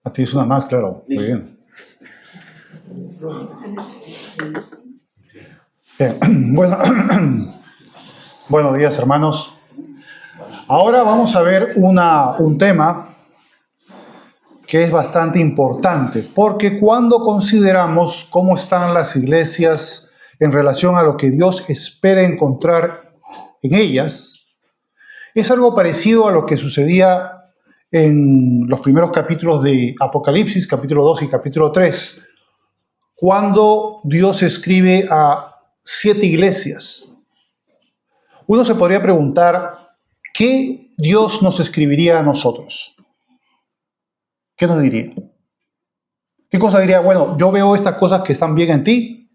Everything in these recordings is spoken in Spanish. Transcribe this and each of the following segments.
A ti es una más, claro. Muy bien. Bien. Bueno, buenos días, hermanos. Ahora vamos a ver un tema que es bastante importante, porque cuando consideramos cómo están las iglesias en relación a lo que Dios espera encontrar en ellas, es algo parecido a lo que sucedía en los primeros capítulos de Apocalipsis, capítulo 2 y capítulo 3, cuando Dios escribe a 7 iglesias. Uno se podría preguntar, ¿qué Dios nos escribiría a nosotros? ¿Qué nos diría? ¿Qué cosa diría? Bueno, yo veo estas cosas que están bien en ti,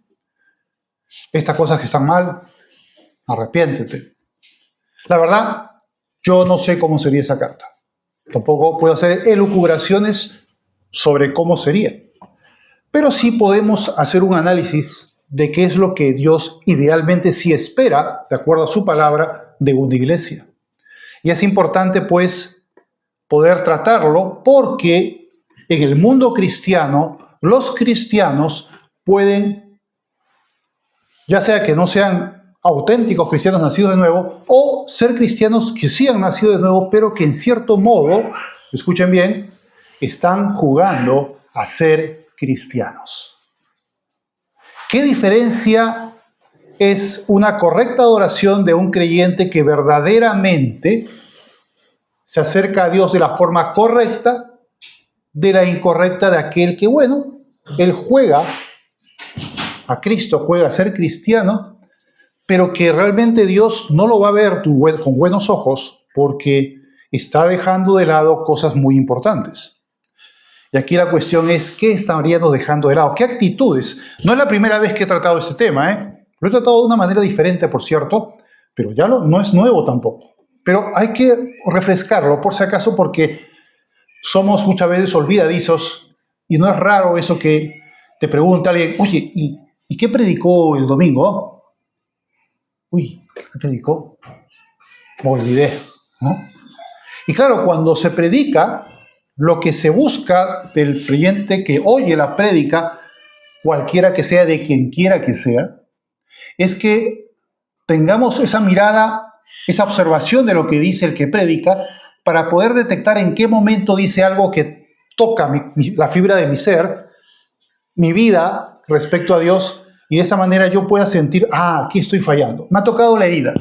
estas cosas que están mal, arrepiéntete. La verdad, yo no sé cómo sería esa carta. Tampoco puedo hacer elucubraciones sobre cómo sería. Pero sí podemos hacer un análisis de qué es lo que Dios idealmente sí espera, de acuerdo a su palabra, de una iglesia. Y es importante, pues, poder tratarlo porque en el mundo cristiano, los cristianos pueden, ya sea que no sean auténticos cristianos nacidos de nuevo, o ser cristianos que sí han nacido de nuevo, pero que en cierto modo, escuchen bien, están jugando a ser cristianos. ¿Qué diferencia es una correcta adoración de un creyente que verdaderamente se acerca a Dios de la forma correcta de la incorrecta de aquel que, bueno, él juega a Cristo, juega a ser cristiano, pero que realmente Dios no lo va a ver con buenos ojos porque está dejando de lado cosas muy importantes. Y aquí la cuestión es, ¿qué estaríamos dejando de lado? ¿Qué actitudes? No es la primera vez que he tratado este tema, ¿eh? Lo he tratado de una manera diferente, por cierto, pero ya no es nuevo tampoco. Pero hay que refrescarlo, por si acaso, porque somos muchas veces olvidadizos y no es raro eso que te pregunta alguien, oye, ¿y qué predicó el domingo? Uy, ¿qué predicó? Me olvidé, ¿no? Y claro, cuando se predica, lo que se busca del creyente que oye la prédica, cualquiera que sea, de quien quiera que sea, es que tengamos esa mirada, esa observación de lo que dice el que predica, para poder detectar en qué momento dice algo que toca la fibra de mi ser, mi vida respecto a Dios, y de esa manera yo pueda sentir, aquí estoy fallando, me ha tocado la herida.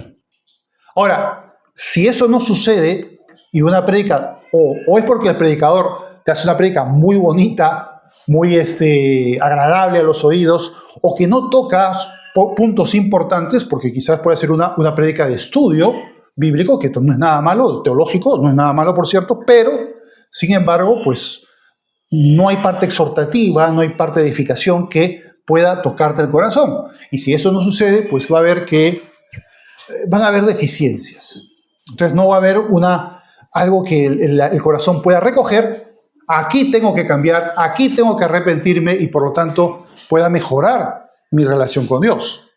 Ahora, si eso no sucede, y una prédica, o es porque el predicador te hace una prédica muy bonita, muy agradable a los oídos, o que no tocas puntos importantes, porque quizás puede ser una prédica de estudio bíblico, que no es nada malo, teológico, no es nada malo, por cierto, pero, sin embargo, pues no hay parte exhortativa, no hay parte de edificación que pueda tocarte el corazón. Y si eso no sucede, pues van a haber deficiencias. Entonces no va a haber algo que el corazón pueda recoger. Aquí tengo que cambiar, aquí tengo que arrepentirme y por lo tanto pueda mejorar mi relación con Dios.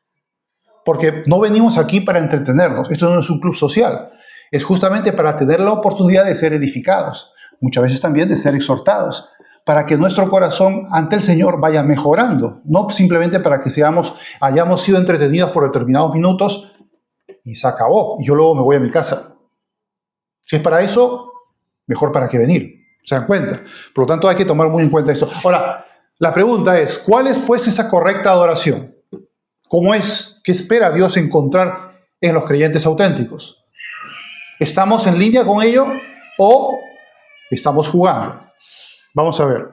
Porque no venimos aquí para entretenernos. Esto no es un club social. Es justamente para tener la oportunidad de ser edificados. Muchas veces también de ser exhortados. Para que nuestro corazón ante el Señor vaya mejorando. No simplemente para que hayamos sido entretenidos por determinados minutos y se acabó. Y yo luego me voy a mi casa. Si es para eso, mejor para qué venir. ¿Se dan cuenta? Por lo tanto, hay que tomar muy en cuenta esto. Ahora, la pregunta es, ¿cuál es pues esa correcta adoración? ¿Cómo es? ¿Qué espera Dios encontrar en los creyentes auténticos? ¿Estamos en línea con ello o estamos jugando? Vamos a ver.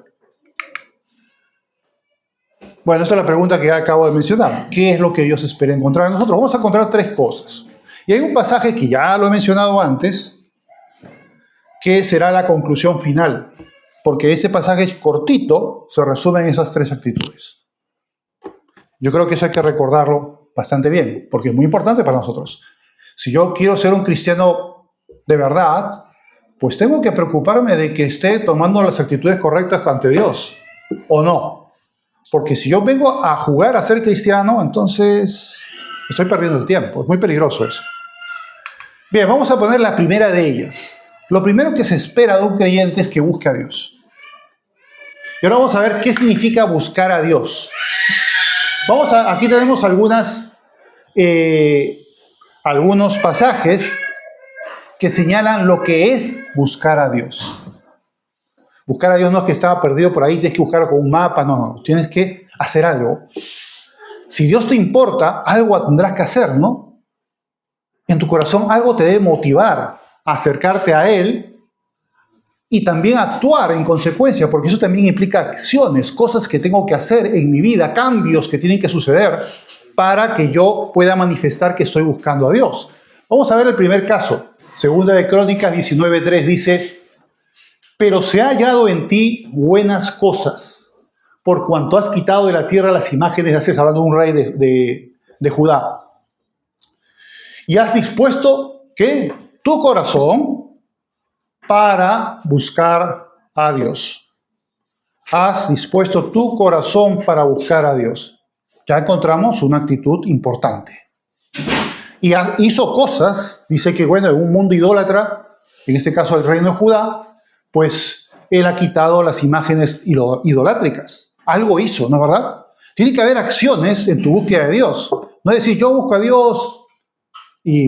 Bueno, esta es la pregunta que ya acabo de mencionar. ¿Qué es lo que Dios espera encontrar en nosotros? Vamos a encontrar 3 cosas. Y hay un pasaje que ya lo he mencionado antes, que será la conclusión final, porque ese pasaje cortito se resume en esas 3 actitudes. Yo creo que eso hay que recordarlo bastante bien, porque es muy importante para nosotros. Si yo quiero ser un cristiano de verdad, pues tengo que preocuparme de que esté tomando las actitudes correctas ante Dios, ¿o no? Porque si yo vengo a jugar a ser cristiano, entonces estoy perdiendo el tiempo. Es muy peligroso eso. Bien, vamos a poner la primera de ellas. Lo primero que se espera de un creyente es que busque a Dios. Y ahora vamos a ver qué significa buscar a Dios. Aquí tenemos algunos pasajes que señalan lo que es buscar a Dios. Buscar a Dios no es que estaba perdido por ahí, tienes que buscarlo con un mapa, no, tienes que hacer algo. Si Dios te importa, algo tendrás que hacer, ¿no? En tu corazón algo te debe motivar a acercarte a Él y también actuar en consecuencia, porque eso también implica acciones, cosas que tengo que hacer en mi vida, cambios que tienen que suceder para que yo pueda manifestar que estoy buscando a Dios. Vamos a ver el primer caso. Segunda de Crónicas 19:3 dice: pero se ha hallado en ti buenas cosas, por cuanto has quitado de la tierra las imágenes de Acera, hablando de un rey de Judá. Y has dispuesto, ¿qué? Tu corazón para buscar a Dios. Has dispuesto tu corazón para buscar a Dios. Ya encontramos una actitud importante. Y hizo cosas, dice que, bueno, en un mundo idólatra, en este caso el reino de Judá, pues Él ha quitado las imágenes idolátricas. Algo hizo, ¿no es verdad? Tiene que haber acciones en tu búsqueda de Dios. No es decir, yo busco a Dios,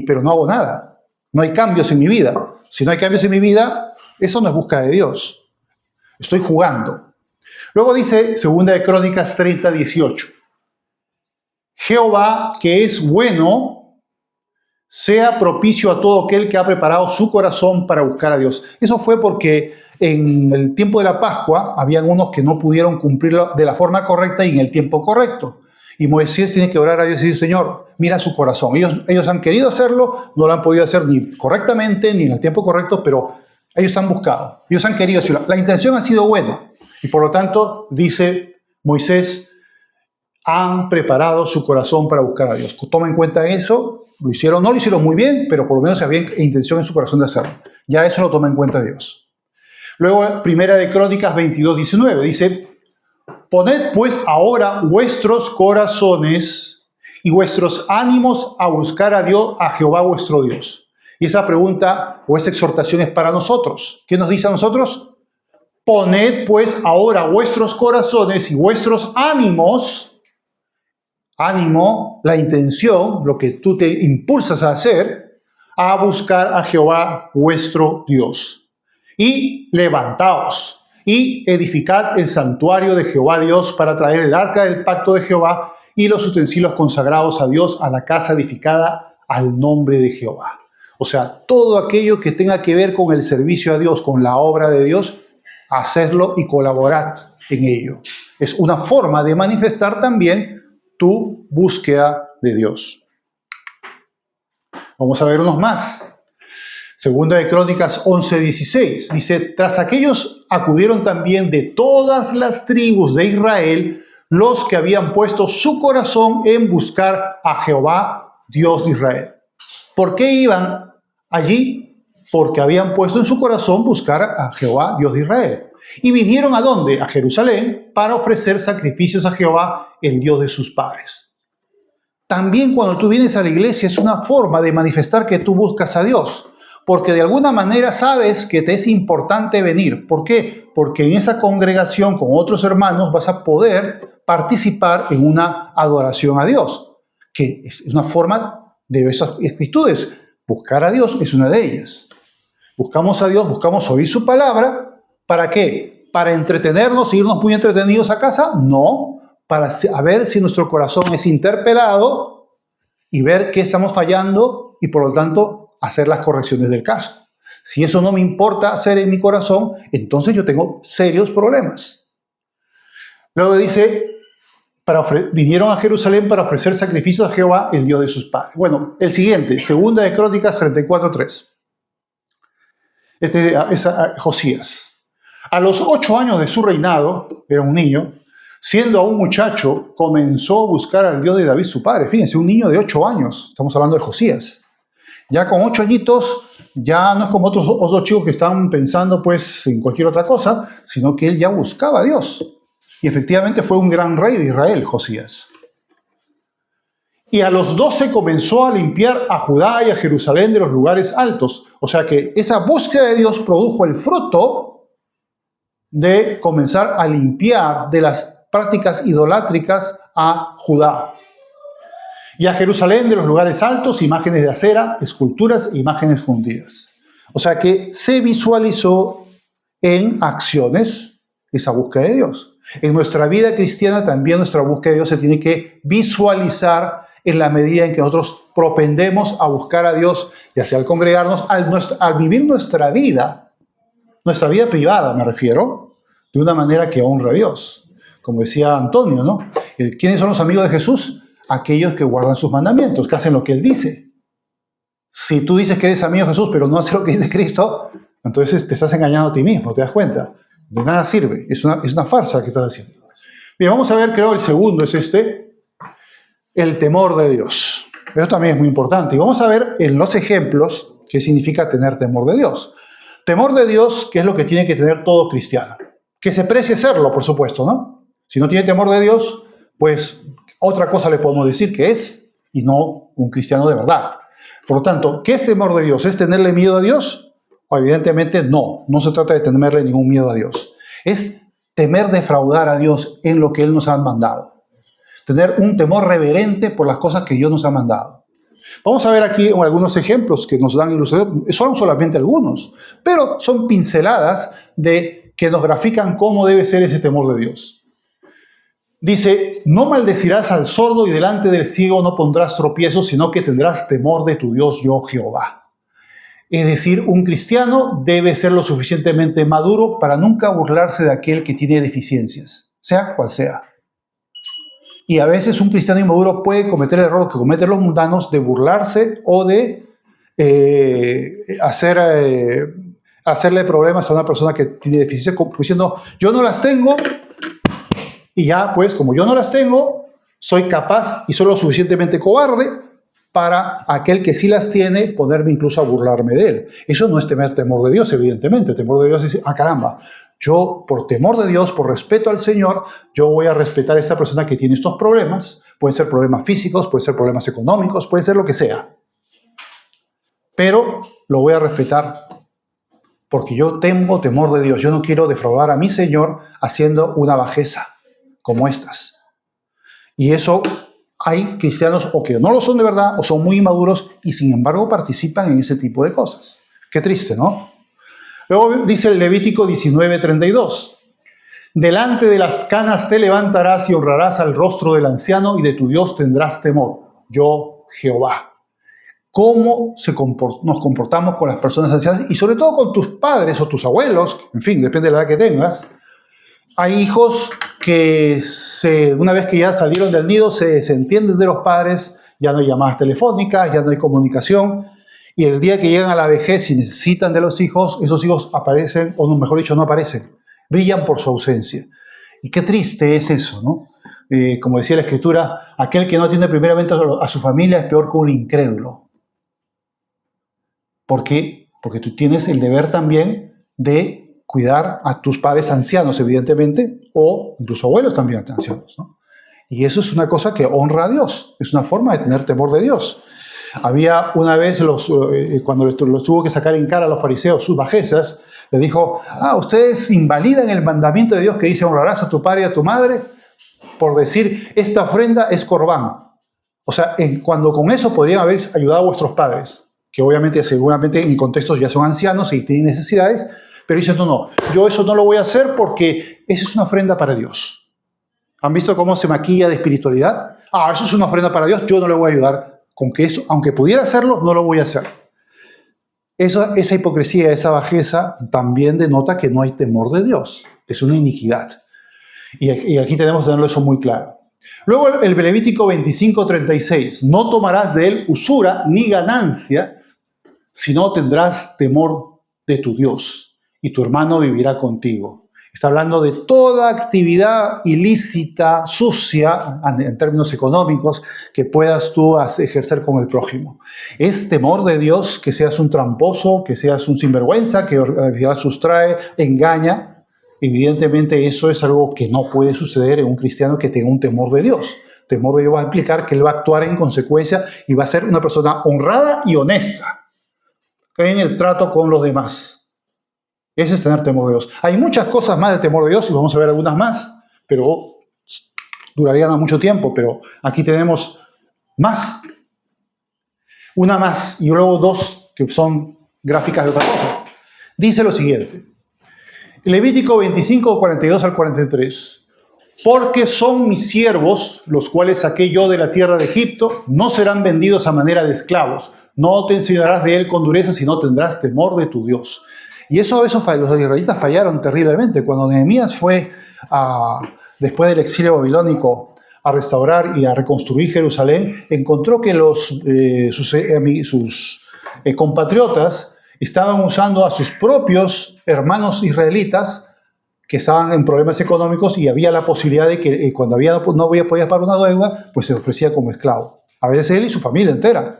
pero no hago nada. No hay cambios en mi vida. Si no hay cambios en mi vida, eso no es búsqueda de Dios. Estoy jugando. Luego dice, segunda de Crónicas 30:18. Jehová, que es bueno, sea propicio a todo aquel que ha preparado su corazón para buscar a Dios. Eso fue porque en el tiempo de la Pascua habían unos que no pudieron cumplirlo de la forma correcta y en el tiempo correcto. Y Moisés tiene que orar a Dios y decir: Señor, mira su corazón. Ellos han querido hacerlo, no lo han podido hacer ni correctamente ni en el tiempo correcto, pero ellos han buscado, ellos han querido hacerlo. La intención ha sido buena y por lo tanto, dice Moisés, han preparado su corazón para buscar a Dios. Toma en cuenta eso. No lo hicieron muy bien, pero por lo menos había intención en su corazón de hacerlo. Ya eso lo toma en cuenta Dios. Luego, primera de Crónicas 22:19, dice: poned pues ahora vuestros corazones y vuestros ánimos a buscar a Dios, a Jehová vuestro Dios. Y esa pregunta o esa exhortación es para nosotros. ¿Qué nos dice a nosotros? Poned pues ahora vuestros corazones y vuestros ánimos. Ánimo, la intención, lo que tú te impulsas a hacer, a buscar a Jehová vuestro Dios. Y levantaos y edificad el santuario de Jehová Dios para traer el arca del pacto de Jehová y los utensilios consagrados a Dios a la casa edificada al nombre de Jehová. O sea, todo aquello que tenga que ver con el servicio a Dios, con la obra de Dios, hacedlo y colaborad en ello. Es una forma de manifestar también tu búsqueda de Dios. Vamos a ver unos más. Segunda de Crónicas 11:16. Dice: tras aquellos acudieron también de todas las tribus de Israel los que habían puesto su corazón en buscar a Jehová, Dios de Israel. ¿Por qué iban allí? Porque habían puesto en su corazón buscar a Jehová, Dios de Israel. Y vinieron ¿a dónde? A Jerusalén, para ofrecer sacrificios a Jehová, el Dios de sus padres. También cuando tú vienes a la iglesia es una forma de manifestar que tú buscas a Dios, porque de alguna manera sabes que te es importante venir. ¿Por qué? Porque en esa congregación con otros hermanos vas a poder participar en una adoración a Dios, que es una forma de esas actitudes. Buscar a Dios es una de ellas. Buscamos a Dios, buscamos oír su palabra. ¿Para qué? ¿Para entretenernos, irnos muy entretenidos a casa? No, para ver si nuestro corazón es interpelado y ver qué estamos fallando y por lo tanto hacer las correcciones del caso. Si eso no me importa hacer en mi corazón, entonces yo tengo serios problemas. Luego dice, vinieron a Jerusalén para ofrecer sacrificios a Jehová, el Dios de sus padres. Bueno, el siguiente, segunda de Crónicas 34:3. Este es Josías. A los 8 años de su reinado, era un niño, siendo aún muchacho, comenzó a buscar al Dios de David su padre. Fíjense, un niño de 8 años, estamos hablando de Josías. Ya con 8 añitos, ya no es como otros chicos que están pensando pues en cualquier otra cosa, sino que él ya buscaba a Dios. Y efectivamente fue un gran rey de Israel, Josías. Y a los 12 comenzó a limpiar a Judá y a Jerusalén de los lugares altos. O sea que esa búsqueda de Dios produjo el fruto de comenzar a limpiar de las prácticas idolátricas a Judá. Y a Jerusalén de los lugares altos, imágenes de acera, esculturas e imágenes fundidas. O sea que se visualizó en acciones esa búsqueda de Dios. En nuestra vida cristiana también nuestra búsqueda de Dios se tiene que visualizar en la medida en que nosotros propendemos a buscar a Dios, ya sea al congregarnos, al vivir nuestra vida privada me refiero, de una manera que honra a Dios. Como decía Antonio, ¿no? ¿Quiénes son los amigos de Jesús? Aquellos que guardan sus mandamientos, que hacen lo que Él dice. Si tú dices que eres amigo de Jesús, pero no haces lo que dice Cristo, entonces te estás engañando a ti mismo, ¿te das cuenta? De nada sirve, es una farsa la que estás haciendo. Bien, vamos a ver, creo, el segundo es el temor de Dios. Eso también es muy importante. Y vamos a ver en los ejemplos qué significa tener temor de Dios. Temor de Dios, que es lo que tiene que tener todo cristiano. Que se precie serlo, por supuesto, ¿no? Si no tiene temor de Dios, pues otra cosa le podemos decir que es, y no un cristiano de verdad. Por lo tanto, ¿qué es temor de Dios? ¿Es tenerle miedo a Dios? O evidentemente no se trata de tenerle ningún miedo a Dios. Es temer defraudar a Dios en lo que Él nos ha mandado. Tener un temor reverente por las cosas que Dios nos ha mandado. Vamos a ver aquí algunos ejemplos que nos dan ilustración. Son solamente algunos, pero son pinceladas que nos grafican cómo debe ser ese temor de Dios. Dice, no maldecirás al sordo y delante del ciego no pondrás tropiezos, sino que tendrás temor de tu Dios, yo Jehová. Es decir, un cristiano debe ser lo suficientemente maduro para nunca burlarse de aquel que tiene deficiencias, sea cual sea. Y a veces un cristiano inmaduro puede cometer el error que cometen los mundanos de burlarse o de hacerle problemas a una persona que tiene deficiencias, diciendo, yo no las tengo, y ya, pues, como yo no las tengo, soy capaz y soy lo suficientemente cobarde para aquel que sí las tiene, ponerme incluso a burlarme de él. Eso no es temer temor de Dios, evidentemente. El temor de Dios es, caramba, yo por temor de Dios, por respeto al Señor, yo voy a respetar a esta persona que tiene estos problemas. Pueden ser problemas físicos, pueden ser problemas económicos, pueden ser lo que sea. Pero lo voy a respetar porque yo tengo temor de Dios. Yo no quiero defraudar a mi Señor haciendo una bajeza como estas. Y eso hay cristianos o que no lo son de verdad o son muy inmaduros y sin embargo participan en ese tipo de cosas. Qué triste, ¿no? Luego dice el Levítico 19:32. Delante de las canas te levantarás y honrarás al rostro del anciano y de tu Dios tendrás temor. Yo, Jehová. ¿Cómo nos comportamos con las personas ancianas y sobre todo con tus padres o tus abuelos? En fin, depende de la edad que tengas. Hay hijos que una vez que ya salieron del nido se desentienden de los padres, ya no hay llamadas telefónicas, ya no hay comunicación, y el día que llegan a la vejez y necesitan de los hijos, esos hijos aparecen, o mejor dicho, no aparecen, brillan por su ausencia. Y qué triste es eso, ¿no? Como decía la Escritura, aquel que no atiende primeramente a su familia es peor que un incrédulo. ¿Por qué? Porque tú tienes el deber también de cuidar a tus padres ancianos, evidentemente, o incluso abuelos también ancianos, ¿no? Y eso es una cosa que honra a Dios, es una forma de tener temor de Dios. Había una vez, cuando los tuvo que sacar en cara a los fariseos sus bajezas, le dijo, ustedes invalidan el mandamiento de Dios que dice honrarás a tu padre y a tu madre, por decir, esta ofrenda es corbán. O sea, cuando con eso podrían haber ayudado a vuestros padres, que obviamente, seguramente en contextos ya son ancianos y tienen necesidades, pero dicen, no, yo eso no lo voy a hacer porque eso es una ofrenda para Dios. ¿Han visto cómo se maquilla de espiritualidad? Eso es una ofrenda para Dios, yo no le voy a ayudar con que eso, aunque pudiera hacerlo, no lo voy a hacer. Esa hipocresía, esa bajeza también denota que no hay temor de Dios. Es una iniquidad. Y aquí tenemos que tenerlo eso muy claro. Luego el Levítico 25:36. No tomarás de él usura ni ganancia, sino tendrás temor de tu Dios. Y tu hermano vivirá contigo. Está hablando de toda actividad ilícita, sucia, en términos económicos, que puedas tú ejercer con el prójimo. Es temor de Dios que seas un tramposo, que seas un sinvergüenza, que sustrae, engaña. Evidentemente eso es algo que no puede suceder en un cristiano que tenga un temor de Dios. Temor de Dios va a implicar que él va a actuar en consecuencia y va a ser una persona honrada y honesta en el trato con los demás. Ese es tener temor de Dios. Hay muchas cosas más del temor de Dios y vamos a ver algunas más, pero durarían mucho tiempo, pero aquí tenemos más. Una más y luego dos que son gráficas de otra cosa. Dice lo siguiente. Levítico 25, 42 al 43. Porque son mis siervos, los cuales saqué yo de la tierra de Egipto, no serán vendidos a manera de esclavos. No te enseñarás de él con dureza, sino tendrás temor de tu Dios. Y eso los israelitas fallaron terriblemente. Cuando Nehemías fue, después del exilio babilónico, a restaurar y a reconstruir Jerusalén, encontró que sus compatriotas estaban usando a sus propios hermanos israelitas que estaban en problemas económicos y había la posibilidad de que cuando no podía pagar una deuda, pues se ofrecía como esclavo. A veces él y su familia entera.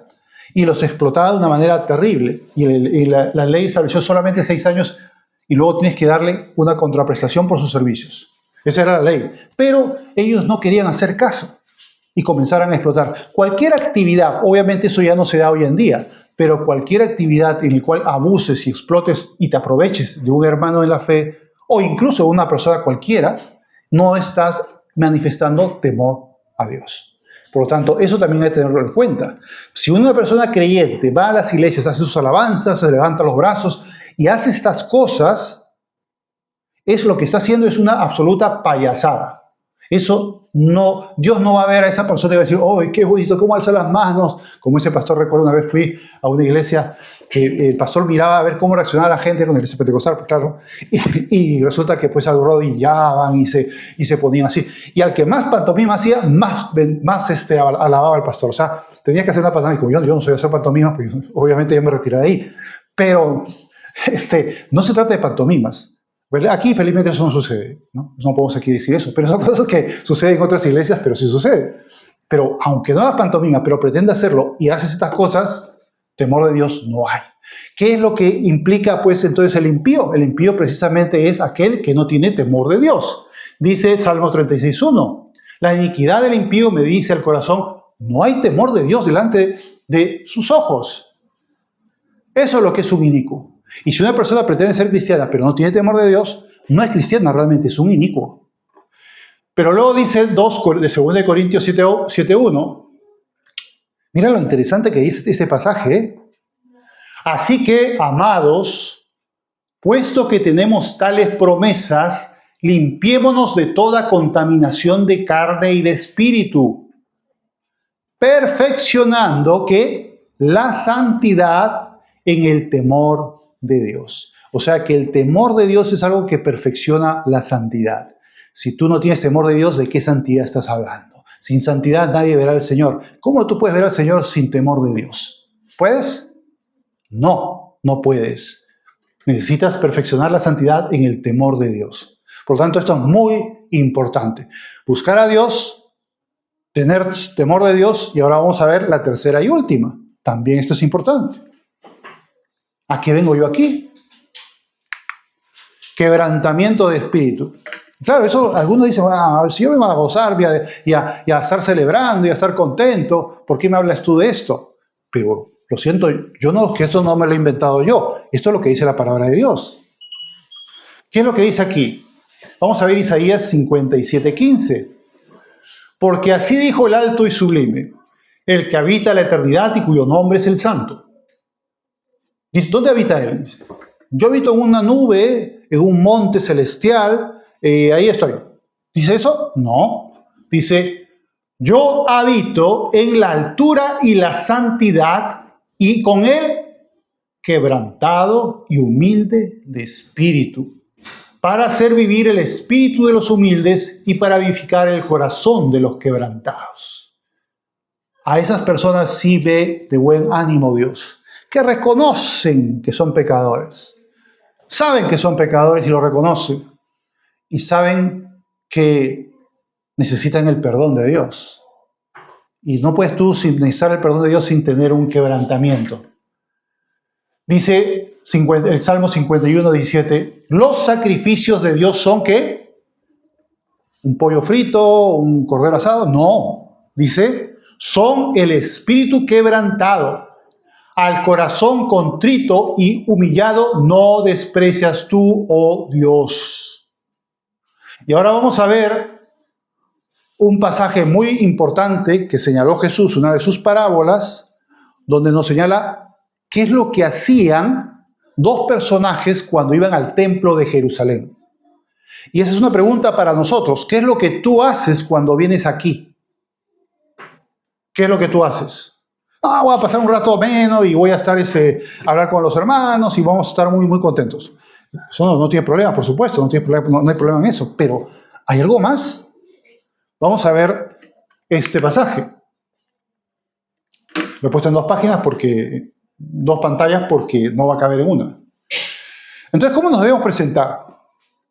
Y los explotaba de una manera terrible. Y la ley estableció solamente 6 años y luego tienes que darle una contraprestación por sus servicios. Esa era la ley. Pero ellos no querían hacer caso y comenzaron a explotar. Cualquier actividad, obviamente eso ya no se da hoy en día, pero cualquier actividad en la cual abuses y explotes y te aproveches de un hermano de la fe o incluso de una persona cualquiera, no estás manifestando temor a Dios. Por lo tanto, eso también hay que tenerlo en cuenta. Si una persona creyente va a las iglesias, hace sus alabanzas, se levanta los brazos y hace estas cosas, lo que está haciendo es una absoluta payasada. Eso no, Dios no va a ver a esa persona y va a decir, oh, qué bonito, cómo alza las manos. Como ese pastor, recuerdo una vez fui a una iglesia que el pastor miraba a ver cómo reaccionaba la gente con la iglesia pentecostal, claro, y resulta que pues arrodillaban y se ponían así. Y al que más pantomima hacía, más alababa al pastor. O sea, tenía que hacer una pantomima. Y como yo no soy hacer pantomima, pues obviamente yo me retiré de ahí. Pero no se trata de pantomimas. Aquí felizmente eso no sucede, ¿no? No podemos aquí decir eso, pero son cosas que suceden en otras iglesias, pero sí sucede. Pero aunque no hagas pantomima, pero pretende hacerlo y haces estas cosas, temor de Dios no hay. ¿Qué es lo que implica pues entonces el impío? El impío precisamente es aquel que no tiene temor de Dios. Dice Salmos 36:1, la iniquidad del impío me dice al corazón, no hay temor de Dios delante de sus ojos. Eso es lo que es un inicuo. Y si una persona pretende ser cristiana pero no tiene temor de Dios, no es cristiana realmente, es un inicuo. Pero luego dice 2 de Corintios 7:1, mira lo interesante que dice este pasaje, ¿eh? Así que, amados, puesto que tenemos tales promesas, limpiémonos de toda contaminación de carne y de espíritu, perfeccionando ¿qué? La santidad en el temor de Dios. O sea que el temor de Dios es algo que perfecciona la santidad. Si tú no tienes temor de Dios, ¿de qué santidad estás hablando? Sin santidad nadie verá al Señor. ¿Cómo tú puedes ver al Señor sin temor de Dios? ¿Puedes? No, no puedes. Necesitas perfeccionar la santidad en el temor de Dios. Por lo tanto, esto es muy importante. Buscar a Dios, tener temor de Dios, y ahora vamos a ver la tercera y última. También esto es importante. ¿A qué vengo yo aquí? Quebrantamiento de espíritu. Claro, eso algunos dicen, si yo vengo a gozar y a estar celebrando y a estar contento, ¿por qué me hablas tú de esto? Pero lo siento, que esto no me lo he inventado yo. Esto es lo que dice la palabra de Dios. ¿Qué es lo que dice aquí? Vamos a ver Isaías 57:15. Porque así dijo el alto y sublime, el que habita la eternidad y cuyo nombre es el Santo. Dice, ¿dónde habita él? Dice, yo habito en una nube, en un monte celestial, ahí estoy. ¿Dice eso? No. Dice, yo habito en la altura y la santidad y con él quebrantado y humilde de espíritu, para hacer vivir el espíritu de los humildes y para vivificar el corazón de los quebrantados. A esas personas sí ve de buen ánimo Dios, que reconocen que son pecadores. Saben que son pecadores y lo reconocen. Y saben que necesitan el perdón de Dios. Y no puedes tú necesitar el perdón de Dios sin tener un quebrantamiento. Dice el Salmo 51:17, los sacrificios de Dios son ¿qué? ¿Un pollo frito? ¿Un cordero asado? No. Dice, son el espíritu quebrantado. al corazón contrito y humillado no desprecias tú, oh Dios. Y ahora vamos a ver un pasaje muy importante que señaló Jesús, una de sus parábolas, donde nos señala qué es lo que hacían dos personajes cuando iban al templo de Jerusalén. Y esa es una pregunta para nosotros. ¿Qué es lo que tú haces cuando vienes aquí? ¿Qué es lo que tú haces? Voy a pasar un rato ameno y voy a estar a hablar con los hermanos y vamos a estar muy, muy contentos. Eso no tiene problema, por supuesto, no hay problema en eso. Pero, ¿hay algo más? Vamos a ver este pasaje. Lo he puesto en dos pantallas porque no va a caber en una. Entonces, ¿cómo nos debemos presentar?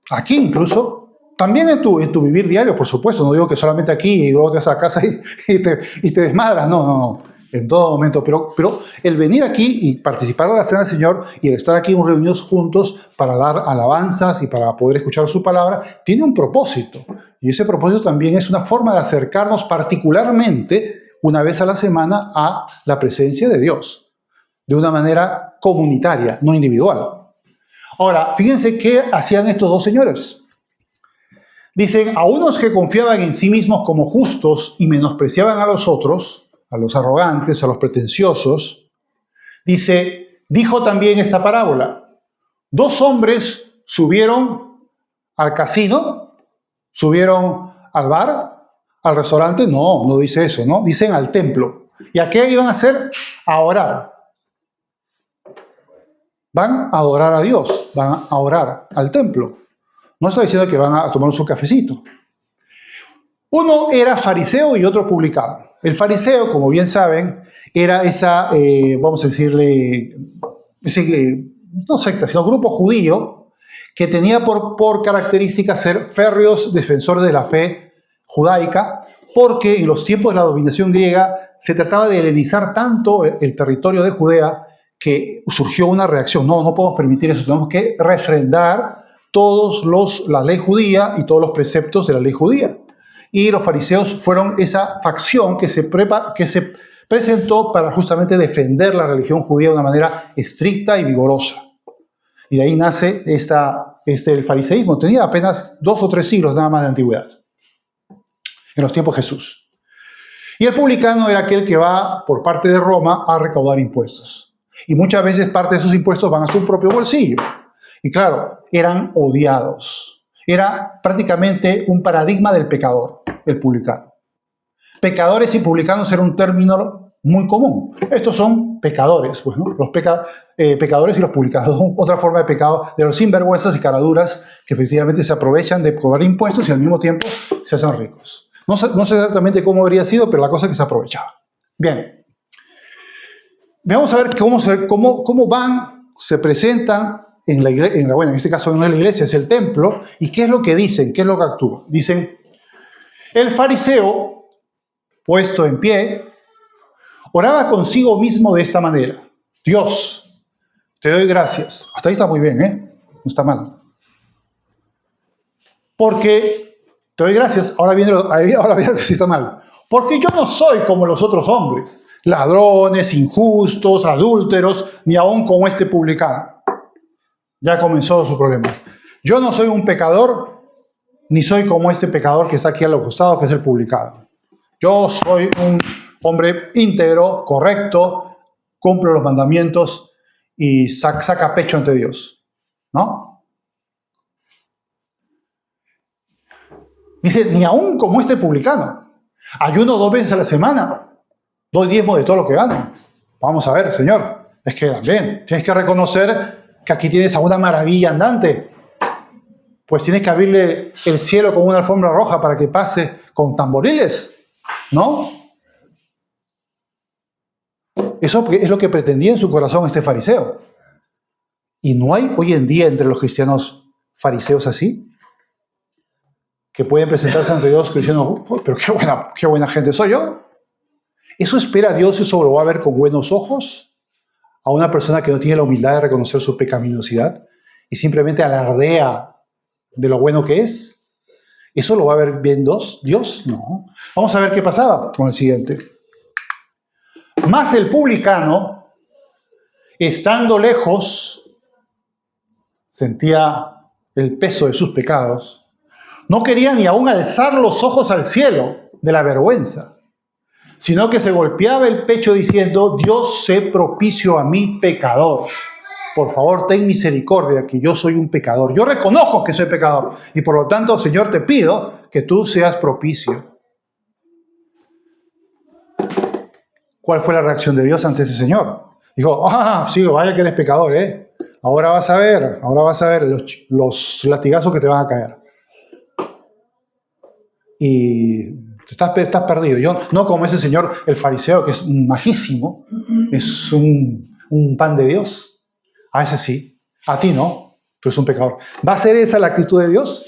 Aquí incluso, también en tu vivir diario, por supuesto. No digo que solamente aquí y luego te vas a casa y te desmadras. No. En todo momento. Pero el venir aquí y participar de la cena del Señor y el estar aquí reunidos juntos para dar alabanzas y para poder escuchar su palabra, tiene un propósito. Y ese propósito también es una forma de acercarnos particularmente una vez a la semana a la presencia de Dios. De una manera comunitaria, no individual. Ahora, fíjense qué hacían estos dos señores. Dicen, a unos que confiaban en sí mismos como justos y menospreciaban a los otros, a los arrogantes, a los pretenciosos, dijo también esta parábola. Dos hombres subieron al casino, subieron al bar, al restaurante. No dice eso, ¿no? Dicen al templo. ¿Y a qué iban a hacer? A orar. Van a adorar a Dios, van a orar al templo. No está diciendo que van a tomar su cafecito. Uno era fariseo y otro publicano. El fariseo, como bien saben, era vamos a decirle, no secta, sino grupo judío que tenía por característica ser férreos defensores de la fe judaica, porque en los tiempos de la dominación griega se trataba de helenizar tanto el territorio de Judea que surgió una reacción. No podemos permitir eso, tenemos que refrendar la ley judía y todos los preceptos de la ley judía. Y los fariseos fueron esa facción que se presentó para justamente defender la religión judía de una manera estricta y vigorosa. Y de ahí nace el fariseísmo. Tenía apenas 2 o 3 siglos nada más de antigüedad, en los tiempos de Jesús. Y el publicano era aquel que va por parte de Roma a recaudar impuestos. Y muchas veces parte de esos impuestos van a su propio bolsillo. Y claro, eran odiados. Era prácticamente un paradigma del pecador, el publicano. Pecadores y publicanos era un término muy común. Estos son pecadores, pues, ¿no? Los pecadores y los publicanos. Otra forma de pecado de los sinvergüenzas y caraduras que efectivamente se aprovechan de cobrar impuestos y al mismo tiempo se hacen ricos. No sé exactamente cómo habría sido, pero la cosa es que se aprovechaba. Bien. Vamos a ver cómo se presentan en este caso no es la iglesia, es el templo, y qué es lo que dicen, qué es lo que actúan. Dicen, el fariseo, puesto en pie, oraba consigo mismo de esta manera. Dios, te doy gracias. Hasta ahí está muy bien, no está mal. Porque te doy gracias, ahora viene que sí está mal. Porque yo no soy como los otros hombres, ladrones, injustos, adúlteros, ni aún como este publicano. Ya comenzó su problema. Yo no soy un pecador, ni soy como este pecador que está aquí al costado, que es el publicano. Yo soy un hombre íntegro, correcto, cumplo los mandamientos y saca pecho ante Dios. ¿No? Dice, ni aún como este publicano. Ayuno 2 veces a la semana. Doy diezmo de todo lo que gano. Vamos a ver, Señor. Es que también tienes que reconocer que aquí tienes a una maravilla andante. Pues tienes que abrirle el cielo con una alfombra roja para que pase con tamboriles, ¿no? Eso es lo que pretendía en su corazón este fariseo. ¿Y no hay hoy en día entre los cristianos fariseos así? Que pueden presentarse ante Dios diciendo, pero qué buena gente soy yo. ¿Eso espera Dios? ¿Eso lo va a ver con buenos ojos? A una persona que no tiene la humildad de reconocer su pecaminosidad y simplemente alardea de lo bueno que es. ¿Eso lo va a ver bien Dios? No. Vamos a ver qué pasaba con el siguiente. Mas el publicano, estando lejos, sentía el peso de sus pecados. No quería ni aún alzar los ojos al cielo de la vergüenza, sino que se golpeaba el pecho diciendo: Dios, sé propicio a mí, pecador. Por favor, ten misericordia, que yo soy un pecador. Yo reconozco que soy pecador y por lo tanto, Señor, te pido que tú seas propicio. ¿Cuál fue la reacción de Dios ante ese señor? Dijo: sí, vaya que eres pecador, ¿eh? Ahora vas a ver los latigazos que te van a caer. Y estás perdido. Yo, no como ese señor, el fariseo, que es majísimo, es un pan de Dios. A ese sí, a ti no, tú eres un pecador. ¿Va a ser esa la actitud de Dios?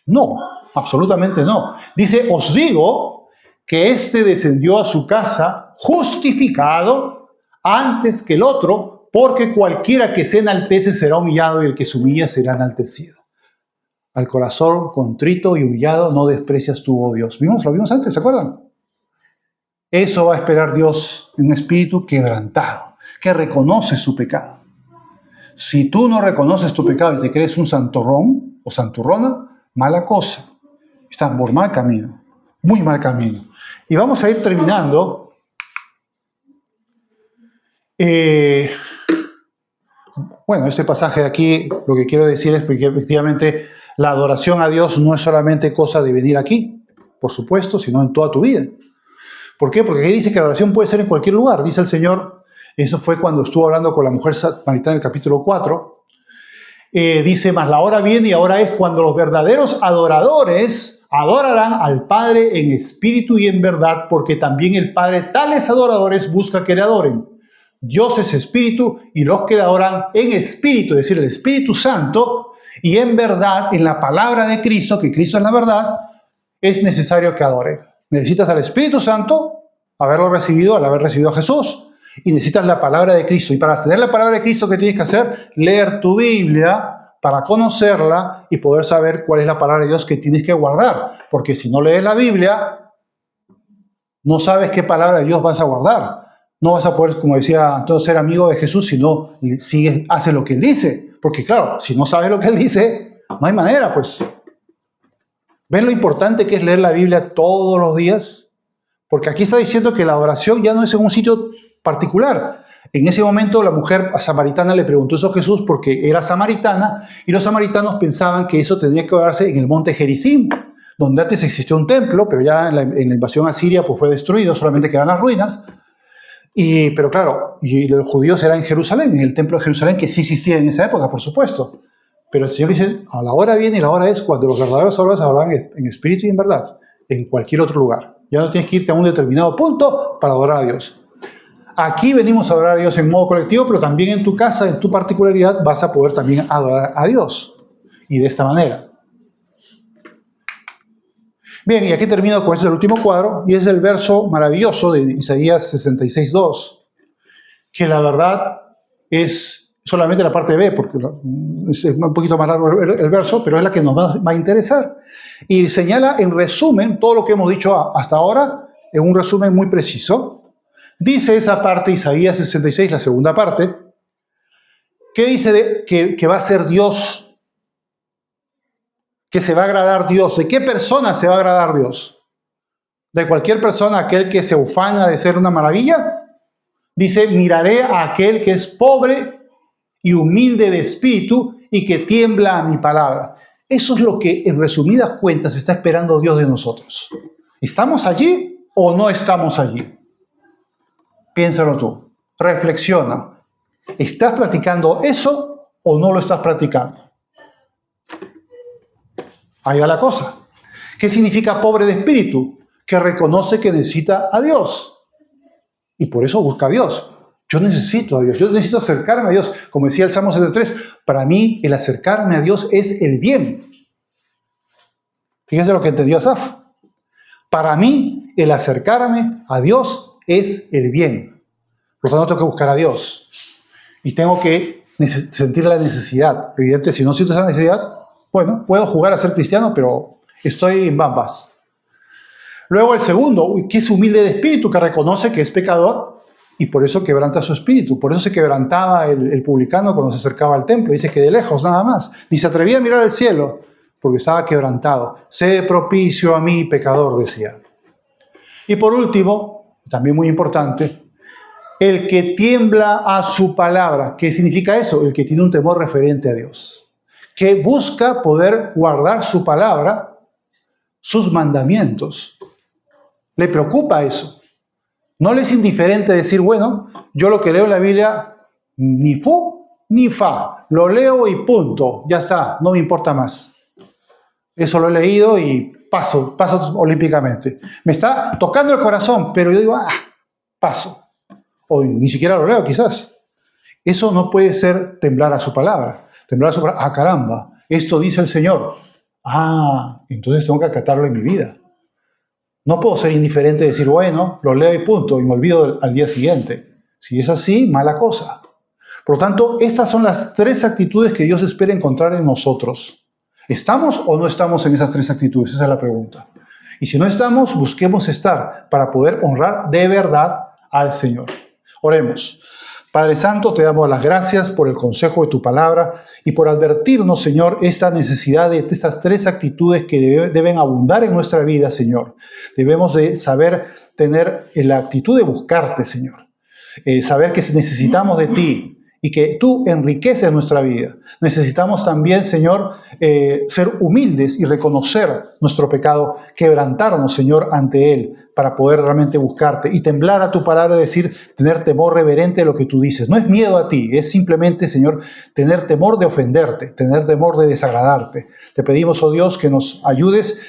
No, absolutamente no. Dice: os digo que éste descendió a su casa justificado antes que el otro, porque cualquiera que se enaltece será humillado y el que se humilla será enaltecido. Al corazón contrito y humillado no desprecias tú, oh Dios. Lo vimos antes, ¿se acuerdan? Eso va a esperar Dios en un espíritu quebrantado, que reconoce su pecado. Si tú no reconoces tu pecado y te crees un santurrón o santurrona, mala cosa. Estás por mal camino, muy mal camino. Y vamos a ir terminando. Bueno, este pasaje de aquí, lo que quiero decir es que efectivamente la adoración a Dios no es solamente cosa de venir aquí, por supuesto, sino en toda tu vida. ¿Por qué? Porque aquí dice que la adoración puede ser en cualquier lugar. Dice el Señor, eso fue cuando estuvo hablando con la mujer samaritana en el capítulo 4. Dice: mas la hora viene y ahora es cuando los verdaderos adoradores adorarán al Padre en espíritu y en verdad, porque también el Padre tales adoradores busca que le adoren. Dios es espíritu y los que le adoran en espíritu, es decir, el Espíritu Santo, y en verdad, en la palabra de Cristo, que Cristo es la verdad, es necesario que adoren. Necesitas al Espíritu Santo, haberlo recibido, al haber recibido a Jesús, y necesitas la palabra de Cristo. Y para tener la palabra de Cristo, ¿qué tienes que hacer? Leer tu Biblia para conocerla y poder saber cuál es la palabra de Dios que tienes que guardar. Porque si no lees la Biblia, no sabes qué palabra de Dios vas a guardar. No vas a poder, como decía Antonio, ser amigo de Jesús si no haces lo que Él dice. Porque claro, si no sabes lo que Él dice, no hay manera, pues. ¿Ven lo importante que es leer la Biblia todos los días? Porque aquí está diciendo que la adoración ya no es en un sitio particular. En ese momento la mujer samaritana le preguntó eso a Jesús porque era samaritana y los samaritanos pensaban que eso tenía que adorarse en el monte Gerizim, donde antes existió un templo, pero ya en la invasión asiria pues fue destruido, solamente quedan las ruinas. Pero claro, y los judíos eran en Jerusalén, en el templo de Jerusalén, que sí existía en esa época, por supuesto. Pero el Señor dice: a la hora viene y la hora es cuando los verdaderos adoradores adorarán en espíritu y en verdad, en cualquier otro lugar. Ya no tienes que irte a un determinado punto para adorar a Dios. Aquí venimos a adorar a Dios en modo colectivo, pero también en tu casa, en tu particularidad, vas a poder también adorar a Dios. Y de esta manera. Bien, y aquí termino con este el último cuadro, y es el verso maravilloso de Isaías 66:2, que la verdad es solamente la parte B, porque es un poquito más largo el verso, pero es la que nos va a interesar. Y señala en resumen todo lo que hemos dicho hasta ahora, en un resumen muy preciso. Dice esa parte, Isaías 66, la segunda parte, que dice que va a ser Dios, que se va a agradar Dios. ¿De qué persona se va a agradar Dios? ¿De cualquier persona, aquel que se ufana de ser una maravilla? Dice: miraré a aquel que es pobre y humilde de espíritu y que tiembla a mi palabra. Eso es lo que, en resumidas cuentas, está esperando Dios de nosotros. ¿Estamos allí o no estamos allí? Piénsalo tú, reflexiona. ¿Estás practicando eso o no lo estás practicando? Ahí va la cosa. ¿Qué significa pobre de espíritu? Que reconoce que necesita a Dios. Y por eso busca a Dios. Yo necesito a Dios, yo necesito acercarme a Dios. Como decía el Salmo 73, para mí el acercarme a Dios es el bien. Fíjense lo que entendió Asaf. Para mí el acercarme a Dios es el bien. Por lo tanto, tengo que buscar a Dios. Y tengo que sentir la necesidad. Evidente, si no siento esa necesidad, bueno, puedo jugar a ser cristiano, pero estoy en bambas. Luego el segundo, que es humilde de espíritu, que reconoce que es pecador y por eso quebranta su espíritu. Por eso se quebrantaba el publicano cuando se acercaba al templo. Dice que de lejos nada más. Ni se atrevía a mirar al cielo porque estaba quebrantado. Sé propicio a mí, pecador, decía. Y por último, también muy importante, el que tiembla a su palabra. ¿Qué significa eso? El que tiene un temor referente a Dios. Que busca poder guardar su palabra, sus mandamientos. Le preocupa eso. No le es indiferente decir, bueno, yo lo que leo en la Biblia, ni fu ni fa. Lo leo y punto. Ya está, no me importa más. Eso lo he leído y paso olímpicamente. Me está tocando el corazón, pero yo digo, paso. O ni siquiera lo leo, quizás. Eso no puede ser temblar a su palabra. Temblar a su palabra, caramba, esto dice el Señor. Entonces tengo que acatarlo en mi vida. No puedo ser indiferente y decir, bueno, lo leo y punto, y me olvido al día siguiente. Si es así, mala cosa. Por lo tanto, estas son las 3 actitudes que Dios espera encontrar en nosotros. ¿Estamos o no estamos en esas 3 actitudes? Esa es la pregunta. Y si no estamos, busquemos estar para poder honrar de verdad al Señor. Oremos. Padre Santo, te damos las gracias por el consejo de tu palabra y por advertirnos, Señor, esta necesidad de estas 3 actitudes que deben abundar en nuestra vida, Señor. Debemos de saber tener la actitud de buscarte, Señor. Saber que necesitamos de ti y que tú enriqueces nuestra vida. Necesitamos también, Señor, ser humildes y reconocer nuestro pecado, quebrantarnos, Señor, ante Él, para poder realmente buscarte y temblar a tu palabra, decir, tener temor reverente de lo que tú dices. No es miedo a ti, es simplemente, Señor, tener temor de ofenderte, tener temor de desagradarte. Te pedimos, oh Dios, que nos ayudes.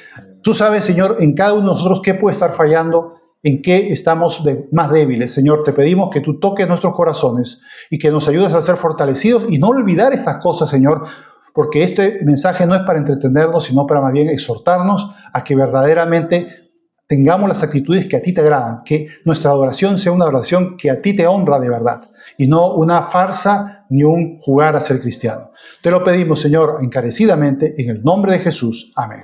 Tú sabes, Señor, en cada uno de nosotros qué puede estar fallando, en qué estamos más débiles. Señor, te pedimos que tú toques nuestros corazones y que nos ayudes a ser fortalecidos y no olvidar estas cosas, Señor, porque este mensaje no es para entretenernos, sino para más bien exhortarnos a que verdaderamente tengamos las actitudes que a ti te agradan, que nuestra adoración sea una adoración que a ti te honra de verdad y no una farsa ni un jugar a ser cristiano. Te lo pedimos, Señor, encarecidamente, en el nombre de Jesús. Amén.